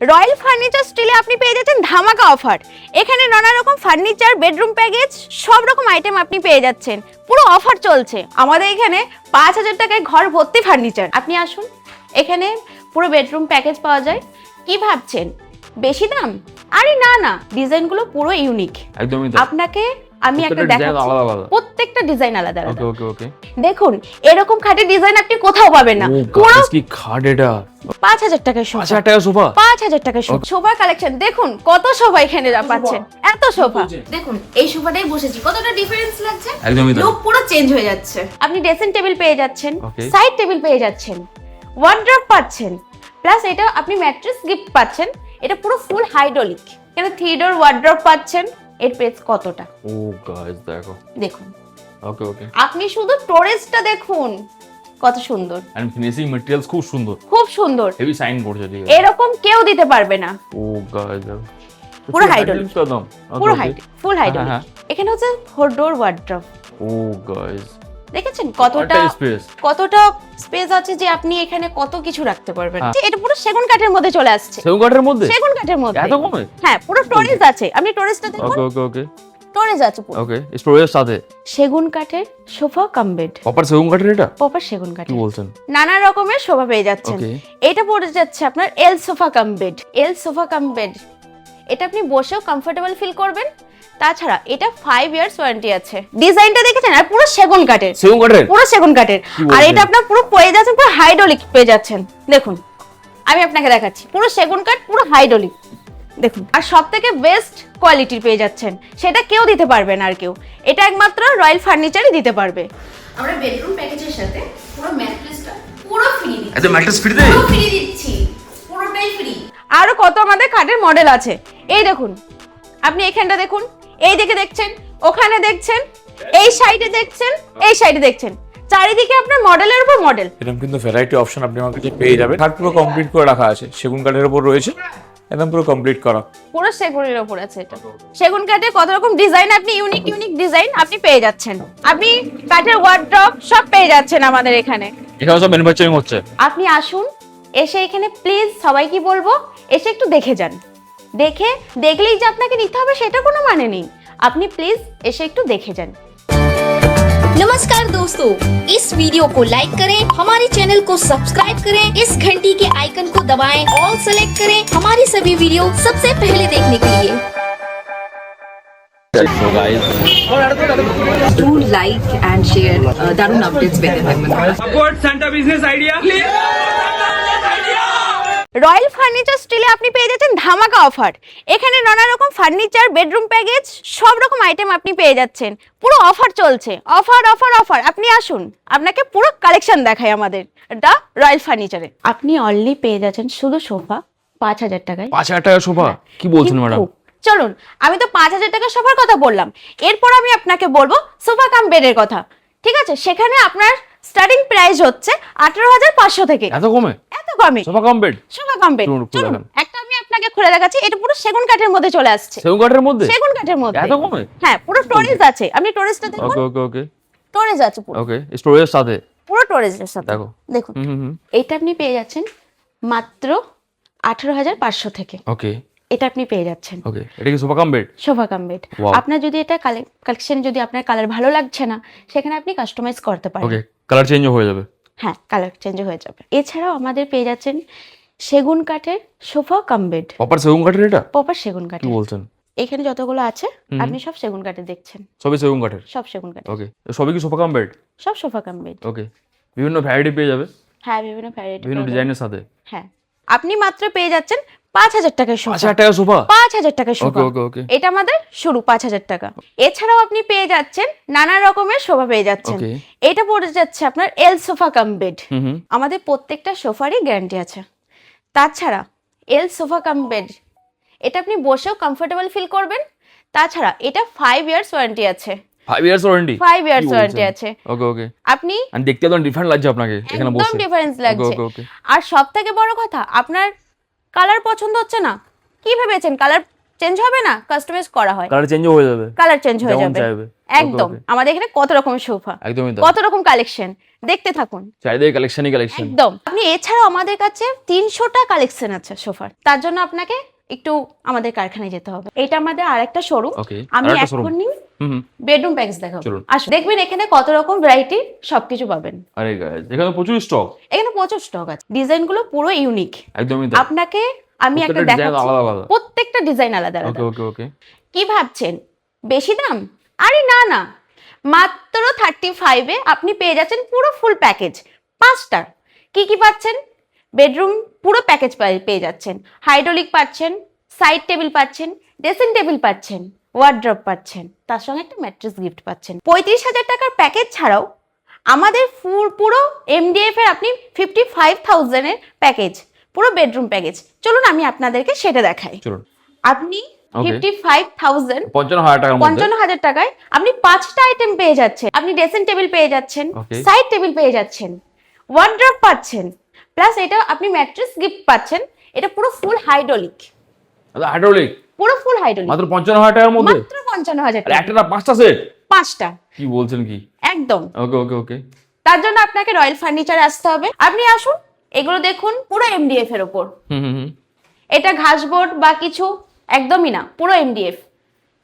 Royal furniture স্টিলে আপনি পেয়ে যাচ্ছেন ধামাকা অফার। এখানে নানা রকম ফার্নিচার, বেডরুম প্যাকেজ, সব রকম আইটেম আপনি পেয়ে যাচ্ছেন। পুরো অফার চলছে আমাদের এখানে। ৫,০০০ টাকায় ঘর ভর্তি ফার্নিচার। আপনি আসুন, এখানে পুরো বেডরুম প্যাকেজ পাওয়া যায়। কি ভাবছেন বেশি দাম? আরে না না, ডিজাইনগুলো পুরো ইউনিক। একদমই আপনাকে আমি একটা দেখাচ্ছি, প্রত্যেকটা ডিজাইন আলাদা আলাদা। ওকে ওকে দেখুন, এরকম খাটের ডিজাইন আপনি কোথাও পাবেন না। পুরো কি খাট এটা? ৫,০০০ টাকায় সোফা। ৫,০০০ টাকা সোফা? ৫,০০০ টাকায় সোফা। সোফা কালেকশন দেখুন, কত সোফা এখানে পাচ্ছেন। এত সোফা দেখুন, এই সোফাটাই বসেছি, কতটা ডিফারেন্স লাগছে। একদমই তাই। লুক পুরো চেঞ্জ হয়ে যাচ্ছে। আপনি ড্রেসিং টেবিল পেয়ে যাচ্ছেন, Okay. সাইড টেবিল পেয়ে যাচ্ছেন, ওয়ার্ড্রপ পাচ্ছেন, প্লাস এটা আপনি ম্যাট্রেস গিফট পাচ্ছেন। এটা পুরো ফুল হাইড্রোলিক। এখানে 3 ডোর ওয়ার্ড্রপ পাচ্ছেন। এর প্রাইস কতটা ও গাইস দেখো, দেখুন। ওকে ওকে। আপনি শুধু স্টোরেজটা দেখুন, কত সুন্দর। এন্ড ফিনিশিং ম্যাটেরিয়ালস খুব সুন্দর, খুব সুন্দর। হেভি সাইন করছে ঠিক আছে। এরকম কেউ দিতে পারবে না। ও গাইস দেখো, পুরো হাইড্রোলিক, একদম পুরো হাইট, ফুল হাইড্রোলিক। হ্যাঁ। এখানে হচ্ছে 4 ডোর ওয়ার্ড্রপ। ও গাইস দেখেছেন কতটা স্পেস, কতটা স্পেস আছে যে আপনি এখানে কত কিছু রাখতে পারবেন। হ্যাঁ। এটা পুরো সেগুন কাঠের মধ্যে চলে আসছে। সেগুন কাঠের মধ্যে? সেগুন কাঠের মধ্যে। এত কমে? হ্যাঁ, পুরো স্টোরেজ আছে। আপনি স্টোরেজটা দেখুন। ওকে ওকে ওকে স্টোরেজ আছে পুরো। ওকে। স্টোরেজের সাথে সেগুন কাঠের সোফা কাম বেড। প্রপার সেগুন কাঠের এটা? প্রপার সেগুন কি কাঠের। বলছেন? নানা রকমের সোফা পেয়ে যাচ্ছেন। ওকে। এটা পড়ে যাচ্ছে আপনার এল সোফা কাম বেড। এল সোফা কাম বেড, এটা আপনি বসেও কমফোর্টেবল ফিল করবেন। তাছাড়া এটা 5 ইয়ার্স ওয়ারেন্টি আছে। ডিজাইনটা দেখেছেন? আর পুরো সেগুন কাঠের। সেগুন কাঠের? পুরো সেগুন কাঠের। কি আর বলছেন? এটা আপনার পুরো পেয়ে যাচ্ছেন, পুরো হাইড্রোলিক পেয়ে যাচ্ছেন। দেখুন, আমি আপনাকে দেখাচ্ছি, পুরো সেগুন কাঠ, পুরো হাইড্রোলিক। দেখুন, আর সবথেকে বেস্ট কোয়ালিটির পেয়ে যাচ্ছেন। সেটা কেউ দিতে পারবে না, আর কেউ। এটা একমাত্র রয়্যাল ফার্নিচারই দিতে পারবে। আমরা বেডরুম প্যাকেজের সাথে পুরো ম্যাট্রেসটা পুরো ফ্রি দিচ্ছি। এত ম্যাট্রেস ফ্রি দেয়? পুরো ফ্রি দিচ্ছি, পুরোটাই ফ্রি। আরো কত আমাদের খাটের মডেল আছে। এই দেখুন, আপনি এখানটা দেখুন, এই দিকে দেখছেন, ওখানে দেখছেন, এই সাইডে দেখছেন, এই সাইডে দেখছেন, চারিদিকে আপনার মডেলের উপর মডেল। এরকম কিন্তু ভ্যারাইটি অপশন আপনি আমার কাছে পেয়ে যাবেন। কাঠ পুরো কমপ্লিট করে রাখা আছে, সেগুন কাঠের উপর রয়েছে, একদম পুরো কমপ্লিট করা। পুরো সেগুনের উপর আছে এটা। সেগুন কাঠে কত রকম ডিজাইন, আপনি ইউনিক ইউনিক ডিজাইন আপনি পেয়ে যাচ্ছেন। আপনি কাঠের ওয়ার্ড্রপ সব পেয়ে যাচ্ছেন আমাদের এখানে। এখানে সব ম্যানুফ্যাকচারিং হচ্ছে। আপনি আসুন, এসে এখানে প্লিজ, সবাইকে বলবো এসে একটু দেখে যান। দেখলেই যে আপনাকে নিতে হবে সেটা কোনো মানে নেই। আপনি প্লিজ এসে একটু দেখে যান। नमस्कार दोस्तों, इस वीडियो को लाइक करें, हमारे चैनल को सब्सक्राइब करें, इस घंटी के आइकन को दबाएं, ऑल सेलेक्ट करें हमारी सभी वीडियो सबसे पहले देखने के लिए। So guys, Do like and share দারুণ আপডেটস পেতে থাকবেন। Support Santa Business Idea. Royal furniture স্টিলে আপনি পেয়ে যাচ্ছেন ধামাকা অফার। এখানে নানা রকম ফার্নিচার, বেডরুম প্যাকেজ, সব রকম আইটেম আপনি পেয়ে যাচ্ছেন। পুরো অফার চলছে, অফার অফার অফার। আপনি আসুন, আপনাকে পুরো কালেকশন দেখাই আমাদের এটা রয়্যাল ফার্নিচারে। আপনি অনলি পেয়ে যাচ্ছেন শুধু সোফা ৫,০০০ টাকায়। ৫,০০০ টাকা সোফা? কি বলছেন ম্যাডাম? কিন্তু চলুন, আমি তো ৫,০০০ টাকা সোফার কথা বললাম, এরপর আমি আপনাকে বলবো সোফা কাম বেডের কথা। ঠিক আছে? সেখানে আপনার স্টার্টিং প্রাইস হচ্ছে ১৮,৫০০ থেকে। এত কমে? এত কমে সোফা কম বেড? Sofa cum bed. চলুন, খুলে চলুন, দেখান। একটা আমি আপনাকে খুলে দেখাচ্ছি। এটা পুরো সেগুন কাঠের মধ্যে চলে আসছে। সেগুন কাঠের মধ্যে? সেগুন কাঠের মধ্যে। এত কমে? হ্যাঁ, পুরো স্টোরেজ আছে। আপনি স্টোরেজটা দেখুন। ওকে ওকে ওকে স্টোরেজ আছে পুরো। ওকে। স্টোরেজের সাথে? পুরো স্টোরেজের সাথে। দেখো। দেখুন, এটা আপনি পেয়ে যাচ্ছেন মাত্র ১৮,৫০০ থেকে। ওকে এটা আপনি পেয়ে যাচ্ছেন ওকে। এটা কি sofa cum bed? Sofa cum bed. Wow. আপনার যদি এটা কালেকশন, যদি আপনার কালার ভালো লাগছে না, সেখানে আপনি কাস্টমাইজ করতে পারেন। ওকে, কালার চেঞ্জ হয়ে যাবে? হ্যাঁ, কালার চেঞ্জ হয়ে যাবে। এছাড়াও আমাদের পেয়ে যাচ্ছেন সেগুন কাঠের সোফা কাম বেড। প্রপার সেগুন কাঠের এটা? প্রপার সেগুন কি কাঠের। বলছেন? এখানে যতগুলো আছে আপনি সব সেগুন কাঠের দেখছেন। সবই সেগুন কাঠের? সব সেগুন কাঠের। ওকে। সবই কি সোফা কাম বেড? সব সোফা কাম বেড। ওকে। বিভিন্ন ভ্যারাইটি পেয়ে যাবে, হ্যাঁ, বিভিন্ন ভ্যারাইটি, বিভিন্ন ডিজাইনের সাথে। হ্যাঁ, আপনি মাত্র পেয়ে যাচ্ছেন ৫,০০০ টাকার সোফা। ৫,০০০ টাকা সোফা? ৫,০০০ টাকার সোফা। ওকে ওকে। এটা আমাদের শুরু ৫,০০০ টাকা। এছাড়াও আপনি পেয়ে যাচ্ছেন নানা রকমের সোফা পেয়ে যাচ্ছেন। ওকে। এটা পড়ে যাচ্ছে আপনার এল সোফা কাম বেড। হুম। আমাদের প্রত্যেকটা সোফারই গ্যারান্টি আছে। তাছাড়া এল সোফা কাম বেড, এটা আপনি বসেও কমফোর্টেবল ফিল করবেন। তাছাড়া এটা 5 ইয়ার্স ওয়ারেন্টি আছে। 5 ইয়ার্স ওয়ারেন্টি? 5 ইয়ার্স ওয়ারেন্টি আছে। ওকে ওকে। আপনি আমি দেখতে একদম ডিফারেন্ট লাগছে আপনাকে এখানে বসে। একদম ডিফারেন্স লাগছে। ওকে ওকে। আর সবথেকে বড় কথা, আপনার কালার পছন্দ হচ্ছে না, কি ভেবেছেন কালার চেঞ্জ হবে না? কাস্টমাইজ করা হয়, কালার চেঞ্জ হয়ে যাবে? কালার চেঞ্জ হয়ে যেমন যাবে। চাইবে। একদম okay. আমাদের এখানে কত রকম সোফা, একদমই তাই। কত রকম কালেকশন, দেখতে থাকুন। চারিদিকে কালেকশনই কালেকশন। একদম। আপনি এছাড়াও আমাদের কাছে 300টা কালেকশন আছে সোফার, তার জন্য আপনাকে একটু আমাদের কারখানায় যেতে হবে। এটা আমাদের আরেকটা শোরুম। Okay, আমি আরেকটা showroom। এখনই হুম। বেডরুম প্যাকেজ দেখাবো, চলুন। আসুন দেখবেন এখানে কত রকম ভ্যারাইটি সবকিছু পাবেন। আরে গাইস, এখানে প্রচুর স্টক। এখানে প্রচুর স্টক আছে, ডিজাইনগুলো পুরো ইউনিক। একদমই তাই। আপনাকে আমি একটা প্রত্যেকটা design দেখাচ্ছি, আলাদা আলাদা। প্রত্যেকটা ডিজাইন আলাদা ওকে আলাদা। ওকে ওকে। কি ভাবছেন বেশি দাম? আরে না না, মাত্র 35 এ আপনি পেয়ে যাচ্ছেন পুরো ফুল প্যাকেজ। 5টা কি কি পাচ্ছেন? বেডরুম পুরো প্যাকেজ পেয়ে যাচ্ছেন, হাইড্রোলিক পাচ্ছেন, সাইড টেবিল পাচ্ছেন, ড্রেসিং টেবিল পাচ্ছেন, ওয়ার্ড্রপ পাচ্ছেন, তার সঙ্গে একটা ম্যাট্রেস গিফট পাচ্ছেন। 35,000 টাকার প্যাকেজ ছাড়াও আমাদের পুরো এমডিএফ এর আপনি 55,000 এর প্যাকেজ, পুরো বেডরুম প্যাকেজ। চলুন আমি আপনাদেরকে সেটা দেখাই। চলুন। আপনি Okay. 55,000 55,000 টাকার মধ্যে 55,000 টাকায় আপনি 5টা আইটেম পেয়ে যাচ্ছেন। আপনি ড্রেসিং টেবিল পেয়ে যাচ্ছেন, Okay. সাইড টেবিল পেয়ে যাচ্ছেন, ওয়ার্ড্রপ পাচ্ছেন, প্লাস এটা আপনি ম্যাট্রেস গিফট পাচ্ছেন। এটা পুরো ফুল হাইড্রোলিক, হাইড্রোলিক, পুরো ফুল হাইড্রোলিক, মাত্র 55,000 টাকার মধ্যে। মাত্র 55,000 আরে টাকা। একটা না 5টা সেট? 5টা, কি বলছেন কি? একদম। ওকে ওকে ওকে। তার জন্য আপনাকে রয়্যাল ফার্নিচারে আসতে হবে। আপনি আসুন, এগুলো দেখুন পুরো এমডিএফ এর উপর। হুম। এটা ঘাসবোর্ড বা কিছু একদমই না, পুরো এমডিএফ।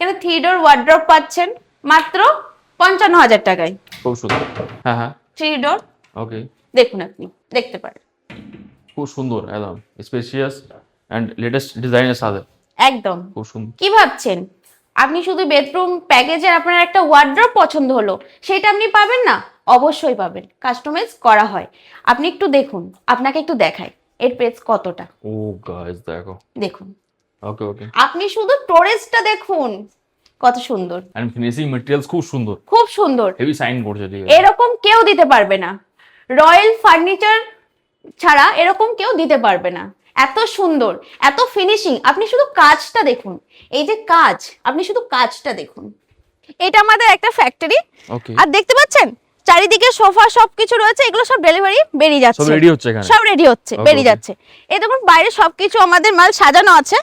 এখানে 3 ডোর ওয়ার্ড্রপ পাচ্ছেন মাত্র 55,000 টাকায়। খুব সুন্দর। হ্যাঁ 3 ডোর ওকে। দেখুন, আপনি দেখতে পারেন। খুব সুন্দর, একদম স্পেশিয়াস এন্ড লেটেস্ট ডিজাইনের সাথে। একদম। খুব সুন্দর। কি ভাবছেন আপনি শুধু বেডরুম প্যাকেজে আপনার একটা ওয়ার্ড্রপ পছন্দ হলো, সেটা আপনি পাবেন না? অবশ্যই পাবেন, কাস্টমাইজ করা হয়। আপনি একটু দেখুন, আপনাকে একটু দেখাই এর প্রাইস কতটা। ও গাইস দেখো, দেখুন, ওকে ওকে। আপনি শুধু স্টোরেজটা দেখুন কত সুন্দর, এন্ড ফিনিশিং ম্যাটেরিয়ালস খুব সুন্দর, খুব সুন্দর। হেভি সাইন করছে, ঠিক আছে। এরকম কেউ দিতে পারবে না, রয়্যাল ফার্নিচার ছাড়া এরকম কেউ দিতে পারবে না। এত সুন্দর, এত ফিনিশিং। আপনি শুধু কাজটা দেখুন, এই যে কাজ, আপনি শুধু কাজটা দেখুন। এটা আমাদের একটা ফ্যাক্টরি, ওকে। আর দেখতে পাচ্ছেন চারিদিকে সোফা সবকিছু রয়েছে, এগুলো সব ডেলিভারি বেরিয়ে যাচ্ছে, সব রেডি হচ্ছে এখানে, সব রেডি হচ্ছে, Okay, বেরিয়ে okay. যাচ্ছে। এই দেখুন বাইরে সবকিছু আমাদের মাল সাজানো আছে,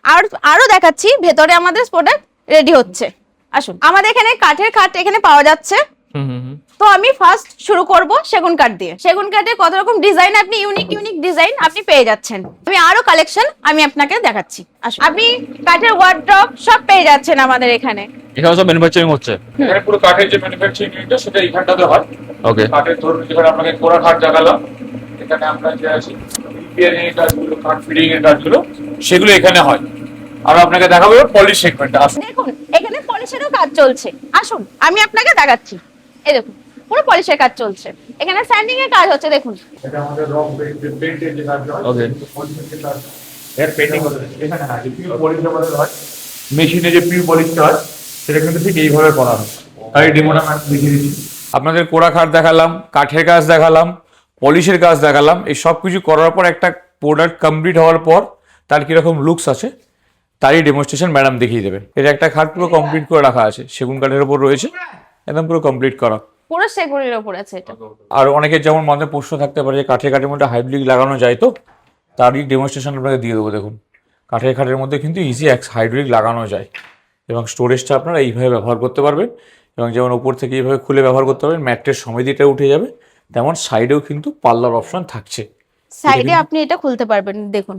আর আরো দেখাচ্ছি ভেতরে আমাদের প্রোডাক্ট রেডি হচ্ছে। আসুন, আমাদের এখানে কাঠের খাট এখানে পাওয়া যাচ্ছে। হুম। তো আমি ফার্স্ট শুরু করব সেগুন কাঠ দিয়ে। সেগুন কাঠের কত রকম ডিজাইন, আপনি ইউনিক ডিজাইন আপনি পেয়ে যাচ্ছেন। আমি আরো কালেকশন আমি আপনাকে দেখাচ্ছি। আসুন, আপনি কাঠের ওয়ার্ড্রপ সব পেয়ে যাচ্ছেন আমাদের এখানে। এখানে সব ম্যানুফ্যাকচারিং হচ্ছে। এখানে পুরো কাঠের যে ম্যানুফ্যাকচারিং ইউনিটটা সেটা এখানটাতে হয়। ওকে। কাঠের ধরুন যেখানে আপনাকে কোরা খাট দেখালাম, এখানে আপনার যে আছে রিপেয়ারিং এর কাজগুলো, কাঠ ফিটিং এর কাজগুলো, সেগুলো এখানে হয়। আর আপনাকে দেখাবো পলিশ সেগমেন্টটা। আসুন, দেখুন এখানে পলিশেরও কাজ চলছে। আসুন আমি আপনাকে দেখাচ্ছি, এই দেখুন পুরো পলিশের কাজ চলছে, এখানে স্যান্ডিং এর কাজ হচ্ছে। দেখুন এটা আমাদের রং পেইন্টের যে কাজ হয়, Okay. পলিশের কাজ, এর পেইন্টিং হচ্ছে এখানে। হ্যাঁ, যে পিওর পলিশ আমাদের হয়, মেশিনে যে পিওর পলিশটা হয় সেটা কিন্তু ঠিক এইভাবে করা হয়। তাই ডেমোটা আমি দেখিয়ে দিচ্ছি। আপনাদের কোরা খাট দেখালাম, কাঠের কাজ দেখালাম, পলিশের কাজ দেখালাম। এই সব কিছু করার পর একটা প্রোডাক্ট কমপ্লিট হওয়ার পর তার কিরকম লুকস আছে তারই ডেমনস্ট্রেশন ম্যাডাম দেখিয়ে দেবে। এটা একটা খাট পুরো কমপ্লিট করে রাখা আছে, সেগুন কাঠের উপর রয়েছে, একদম পুরো কমপ্লিট করা। পুরো সেগুনের উপর আছে এটা। আর অনেকের যেমন মনে প্রশ্ন থাকতে পারে যে কাঠের মধ্যে হাইড্রোলিক লাগানো যায়, তো তারই ডেমনস্ট্রেশন আপনাকে দিয়ে দেবো। দেখুন কাঠের খাটের মধ্যে কিন্তু ইজি হাইড্রোলিক লাগানো যায়, এবং স্টোরেজটা আপনারা এইভাবে ব্যবহার করতে পারবেন। এবং যেমন উপর থেকে এইভাবে খুলে ব্যবহার করতে পারবেন, ম্যাট্রেস সমেতিটা উঠে যাবে, তেমন সাইডেও কিন্তু পাল্লার অপশন থাকছে। সাইডে আপনি এটা খুলতে পারবেন। দেখুন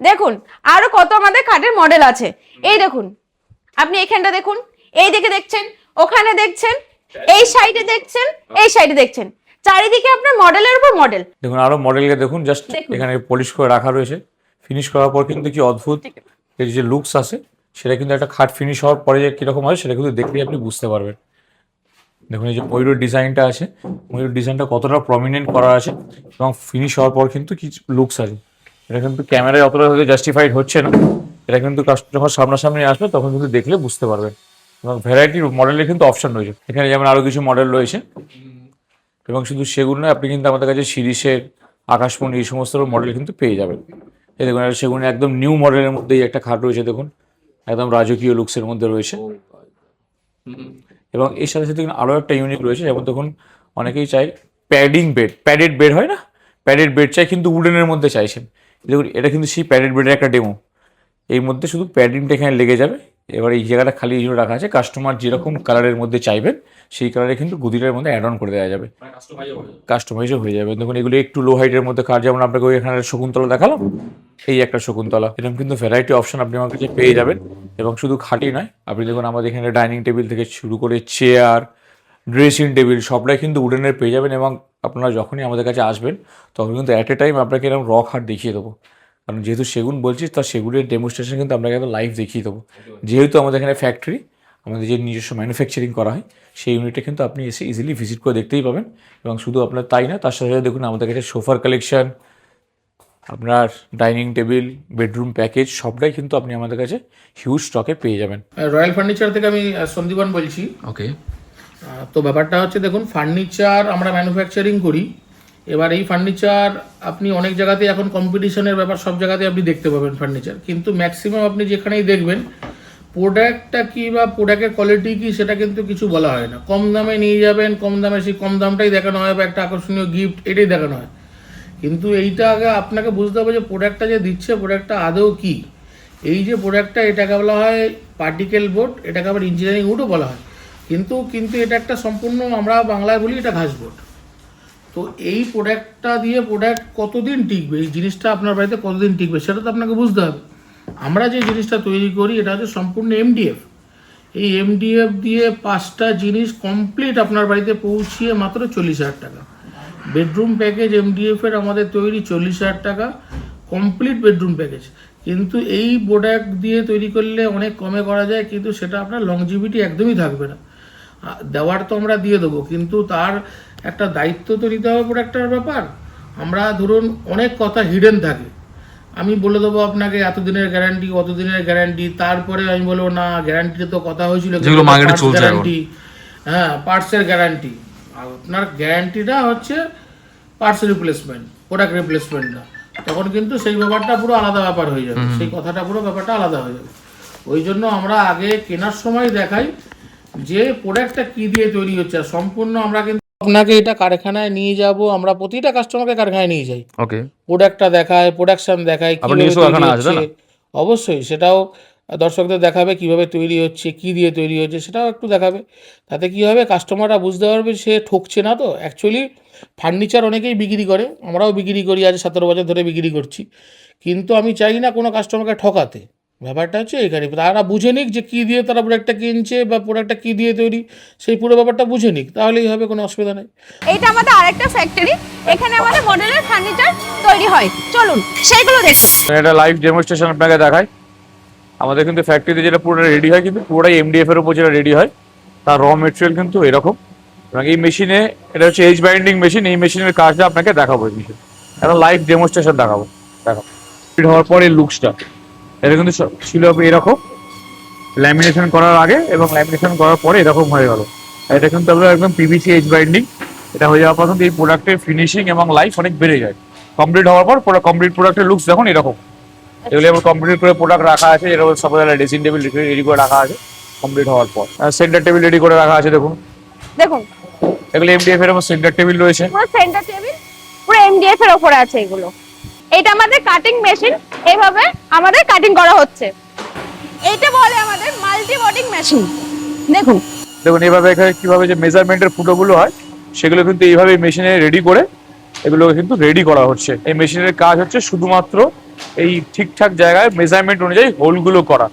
দেখুন আরো কত আমাদের খাটের মডেল আছে। এই দেখুন, আপনি এখানটা দেখুন, এই দিকে দেখছেন, ওখানে দেখছেন, এই সাইডে দেখছেন, এই সাইডে দেখছেন, চারিদিকে আপনার মডেলের উপর মডেল। দেখুন আরো মডেলকে দেখুন, জাস্ট দেখুন। এখানে পলিশ করে রাখা রয়েছে। ফিনিশ করার পর কিন্তু কি অদ্ভুত এর যে লুকস আছে, সেটা কিন্তু একটা খাট ফিনিশ হওয়ার পরে যে কিরকম হয় সেটা কিন্তু দেখলেই আপনি বুঝতে পারবেন। দেখুন এই যে ময়ূর ডিজাইনটা আছে, ময়ূর ডিজাইনটা কতটা প্রমিনেন্ট করা আছে, এবং ফিনিশ হওয়ার পর কিন্তু কি লুকস আছে, এটা কিন্তু ক্যামেরায় অতটা হয়তো জাস্টিফাইড হচ্ছে না। এটা কিন্তু যখন সামনাসামনি আসবে তখন কিন্তু দেখলে বুঝতে পারবেন। এবং ভ্যারাইটির মডেলের কিন্তু অপশন রয়েছে এখানে, যেমন আরও কিছু মডেল রয়েছে। এবং শুধু সেগুলো নয়, আপনি কিন্তু আমাদের কাছে শিরিষের, আকাশমণি এই সমস্ত মডেল কিন্তু পেয়ে যাবেন। এই দেখুন সেগুলো একদম নিউ মডেলের মধ্যেই একটা খাট রয়েছে, দেখুন একদম রাজকীয় লুকসের মধ্যে রয়েছে। এবং এর সাথে সাথে আরও একটা ইউনিক রয়েছে, যেমন দেখুন অনেকেই চাই প্যাডিং বেড, প্যাডেড বেড হয় না, প্যাডেড বেড চাই কিন্তু উডেনের মধ্যে চাইছেন। দেখুন এটা কিন্তু সেই প্যাডেড বেডের একটা ডেমো। এর মধ্যে শুধু প্যাডিংটা এখানে লেগে যাবে এবার এই জায়গাটা খালি এই জন্য রাখা আছে, কাস্টমার যেরকম কালারের মধ্যে চাইবেন সেই কালারে কিন্তু গদিটার মধ্যে অ্যাড অন করে দেওয়া যাবে, কাস্টমাইজও হয়ে যাবে। দেখুন এগুলো একটু লো হাইটের মধ্যে কার, যেমন আপনাকে ওই এখানে শকুন্তলা দেখালাম, এই একটা শকুন্তলা, এরকম কিন্তু ভ্যারাইটি অপশন আপনি আমার কাছে পেয়ে যাবেন। এবং শুধু খাটই নয়, আপনি দেখুন আমাদের এখানে ডাইনিং টেবিল থেকে শুরু করে চেয়ার, ড্রেসিং টেবিল সবটাই কিন্তু উডেনের পেয়ে যাবেন। এবং আপনারা যখনই আমাদের কাছে আসবেন তখন কিন্তু অ্যাট এ টাইম আপনাকে এরকম র খাট দেখিয়ে দেবো, কারণ যেহেতু সেগুন বলছি তার সেগুনের ডেমনস্ট্রেশন কিন্তু আপনাকে একদম লাইভ দেখিয়ে দেবো। যেহেতু আমাদের এখানে ফ্যাক্টরি, আমাদের যে নিজস্ব ম্যানুফ্যাকচারিং করা হয় সেই ইউনিটে কিন্তু আপনি এসে ইজিলি ভিজিট করে দেখতেই পাবেন। এবং শুধু আপনার তাই না, তার সাথে সাথে দেখুন আমাদের কাছে সোফার কালেকশন, আপনার ডাইনিং টেবিল, বেডরুম প্যাকেজ সবটাই কিন্তু আপনি আমাদের কাছে হিউজ স্টকে পেয়ে যাবেন। রয়্যাল ফার্নিচার থেকে আমি সন্দীপন বলছি। ওকে, তো ব্যাপারটা হচ্ছে দেখুন, ফার্নিচার আমরা ম্যানুফ্যাকচারিং করি। এবার এই ফার্নিচার আপনি অনেক জায়গাতে এখন কম্পিটিশনের ব্যাপার, সব জায়গাতে আপনি দেখতে পাবেন ফার্নিচার, কিন্তু ম্যাক্সিমাম আপনি যেখানেই দেখবেন প্রোডাক্টটা কী বা প্রোডাক্টের কোয়ালিটি কী সেটা কিন্তু কিছু বলা হয় না। কম দামে নিয়ে যাবেন, কম দামে সেই কম দামটাই দেখানো হয় বা একটা আকর্ষণীয় গিফট এটাই দেখানো হয়। কিন্তু এইটা আগে আপনাকে বুঝতে হবে যে প্রোডাক্টটা যে দিচ্ছে প্রোডাক্টটা আদৌ কী। এই যে প্রোডাক্টটা, এটাকে বলা হয় পার্টিকেল বোর্ড, এটাকে আবার ইঞ্জিনিয়ারিং উডও বলা হয়, কিন্তু এটা একটা সম্পূর্ণ, আমরা বাংলায় বলি এটা ঘাস বোর্ড। তো এই প্রোডাক্টটা দিয়ে প্রোডাক্ট কতদিন টিকবে, এই জিনিসটা আপনার বাড়িতে কতদিন টিকবে সেটা তো আপনাকে বুঝতে হবে। আমরা যে জিনিসটা তৈরি করি এটা হচ্ছে সম্পূর্ণ এমডিএফ। এই এমডিএফ দিয়ে 5টা জিনিস কমপ্লিট আপনার বাড়িতে পৌঁছিয়ে মাত্র 40,000 টাকা। বেডরুম প্যাকেজ এমডিএফের আমাদের তৈরি 40,000 টাকা কমপ্লিট বেডরুম প্যাকেজ। কিন্তু এই প্রোডাক্ট দিয়ে তৈরি করলে অনেক কমে করা যায়, কিন্তু সেটা আপনার লংজিভিটি একদমই থাকবে না। দেওয়ার তো আমরা দিয়ে দেবো, কিন্তু তার একটা দায়িত্ব তো নিতে হবে প্রোডাক্টের ব্যাপার। আমরা ধরুন অনেক কথা হিডেন থাকে, আমি বলে দেবো আপনাকে এতদিনের গ্যারান্টি, অতদিনের গ্যারান্টি, তারপরে আমি বলবো না গ্যারান্টিতে তো কথা হয়েছিল গ্যারান্টি, হ্যাঁ পার্টসের গ্যারান্টি। আপনার গ্যারান্টিটা হচ্ছে পার্টস রিপ্লেসমেন্ট, প্রোডাক্ট রিপ্লেসমেন্ট না, তখন কিন্তু সেই ব্যাপারটা পুরো আলাদা ব্যাপার হয়ে যাবে, সেই কথাটা পুরো ব্যাপারটা আলাদা হয়ে যাবে। ওই জন্য আমরা আগে কেনার সময় দেখাই যে প্রোডাক্টটা কী দিয়ে তৈরি হচ্ছে। আর সম্পূর্ণ আমরা কিন্তু আপনাকে এটা কারখানায় নিয়ে যাব, আমরা প্রতিটা কাস্টমারকে কারখানায় নিয়ে যাই, ওকে, প্রোডাক্টটা দেখায়, প্রোডাকশন দেখায়, অবশ্যই সেটাও দর্শকদের দেখাবে কিভাবে তৈরি হচ্ছে, কি দিয়ে তৈরি হচ্ছে সেটাও একটু দেখাবে। তাতে কি হবে, কাস্টমাররা বুঝতে পারবে সে ঠকছে না। তো অ্যাকচুয়ালি ফার্নিচার অনেকেই বিক্রি করে, আমরাও বিক্রি করি, আজ 17 বছর ধরে বিক্রি করছি, কিন্তু আমি চাই না কোনো কাস্টমারকে ঠকাতে। ব্যাপারটা হচ্ছে এখানে তারা বুঝে নিক যে কী দিয়ে তারা প্রোডাক্টটা কিনছে বা প্রোডাক্টটা কী দিয়ে তৈরি, সেই পুরো ব্যাপারটা বুঝে নিক, তাহলেই হবে, কোনো অসুবিধা নেই। এইটা আমাদের আরেকটা ফ্যাক্টরি, এখানে আমাদের মডেলের ফার্নিচার তৈরি হয়, চলুন সেইগুলো দেখুন। এটা লাইভ ডেমনস্ট্রেশন আপনাকে দেখায়। আমাদের কিন্তু ফ্যাক্টরিতে যেটা পুরো রেডি হয় কিন্তু পুরোটাই এমডিএফ এর উপর যেটা রেডি হয়, তার র মেটেরিয়াল কিন্তু এরকম। এবং এই মেশিনে, এটা হচ্ছে এজ বাইন্ডিং মেশিন, এই মেশিনের কাজটা আপনাকে দেখাবো, এই মেশিন একটা লাইভ ডেমনস্ট্রেশন দেখাবো। হওয়ার পর এই লুকসটা এটা কিন্তু ছিল এরকম ল্যামিনেশন করার আগে, এবং ল্যামিনেশন করার পরে এরকম হয়ে গেল। এটা কিন্তু আমরা একদম পিভিসি এজ বাইন্ডিং, এটা হয়ে যাওয়ার পর্যন্ত এই প্রোডাক্টের ফিনিশিং এবং লাইফ অনেক বেড়ে যায়। কমপ্লিট হওয়ার পর পুরো কমপ্লিট প্রোডাক্টের লুকস দেখুন এরকম। এগুলো এবার কমপ্লিট করে প্রোডাক্ট রাখা আছে, এরকম সব ড্রেসিং টেবিল রেডি করে রাখা আছে কমপ্লিট হওয়ার পর। সেন্টার টেবিল রেডি করে রাখা আছে দেখুন, দেখুন এগুলো এমডিএফ এর সেন্টার টেবিল রয়েছে, পুরো সেন্টার টেবিল পুরো এমডিএফ এর উপরে আছে এগুলো। এটা আমাদের কাটিং মেশিন, এইভাবে আমাদের কাটিং করা হচ্ছে, এইটা বলে আমাদের মাল্টি বডিং মেশিন। দেখুন দেখুন এইভাবে এখানে কিভাবে যে মেজারমেন্টের ফুটোগুলো হয় সেগুলো কিন্তু এইভাবে মেশিনে রেডি করে এগুলো কিন্তু রেডি করা হচ্ছে। এই মেশিনের কাজ হচ্ছে শুধুমাত্র এই ঠিকঠাক জায়গায় মেজারমেন্ট অনুযায়ী হোলগুলো করা,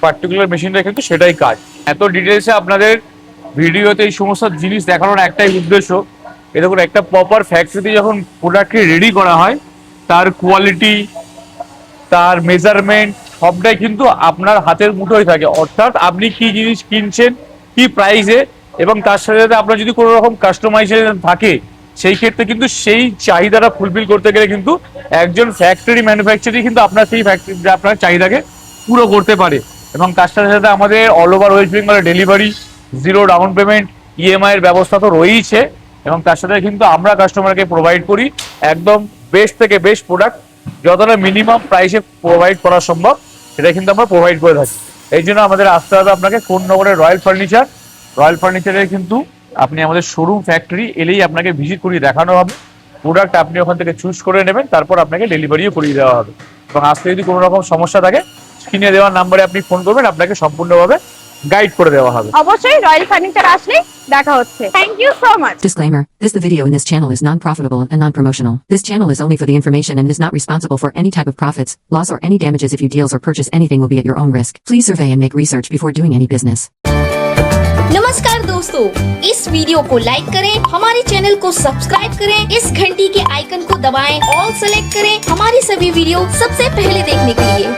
পার্টিকুলার মেশিনটা কিন্তু সেটাই কাজ। এত ডিটেলসে আপনাদের ভিডিওতে এই সমস্ত জিনিস দেখানোর একটাই উদ্দেশ্য, এ দেখুন একটা প্রপার ফ্যাক্টরিতে যখন প্রোডাক্টকে রেডি করা হয় তার কোয়ালিটি, তার মেজারমেন্ট সবটাই কিন্তু আপনার হাতের মুঠোয় থাকে। অর্থাৎ আপনি কি জিনিস কিনছেন, কি প্রাইসে, এবং তার সাথে সাথে আপনার যদি কোনো রকম কাস্টমাইজেশন থাকে সেই ক্ষেত্রে কিন্তু সেই চাহিদাটা ফুলফিল করতে গেলে কিন্তু একজন ফ্যাক্টরি ম্যানুফ্যাকচারিং কিন্তু আপনার সেই ফ্যাক্টরি আপনার চাহিদাকে পুরো করতে পারে। এবং তার সাথে সাথে আমাদের অল ওভার ওয়েস্ট বেঙ্গলে ডেলিভারি, 0 ডাউন পেমেন্ট, ইএমআই এর ব্যবস্থা তো রয়েইছে। এবং তার সাথে কিন্তু আমরা কাস্টমারকে প্রোভাইড করি একদম বেস্ট থেকে বেস্ট প্রোডাক্ট, যতটা মিনিমাম প্রাইসে প্রোভাইড করা সম্ভব সেটা কিন্তু আমরা প্রোভাইড করে থাকি। এই জন্য আমাদের আসতে হবে আপনাকে কোন নগরের রয়্যাল ফার্নিচার। রয়্যাল ফার্নিচারের কিন্তু আপনি আমাদের শোরুম ফ্যাক্টরি এলেই আপনাকে ভিজিট করিয়ে দেখানো হবে, প্রোডাক্ট আপনি ওখান থেকে চুজ করে নেবেন, তারপর আপনাকে ডেলিভারিও করিয়ে দেওয়া হবে। এবং আসতে যদি কোনো রকম সমস্যা থাকে স্ক্রিনে দেওয়া নাম্বারে আপনি ফোন করবেন, আপনাকে সম্পূর্ণভাবে গাইড করে দেওয়া হবে। অবশ্যই রয়্যাল ফার্নিচার আসলেই দেখা হচ্ছে। Thank you so much. Disclaimer. The video in this channel is non-profitable and non-promotional. This channel is only for the information and is not responsible for any type of profits, loss or any damages. If you deals or purchase anything will be at your own risk. Please survey and make research before doing any business. नमस्कार दोस्तों, इस video को like करें, हमारे channel को subscribe करें, इस घंटी के आइकन को दबाएं, ऑल सेलेक्ट करें हमारी सभी वीडियो सबसे पहले देखने के लिए।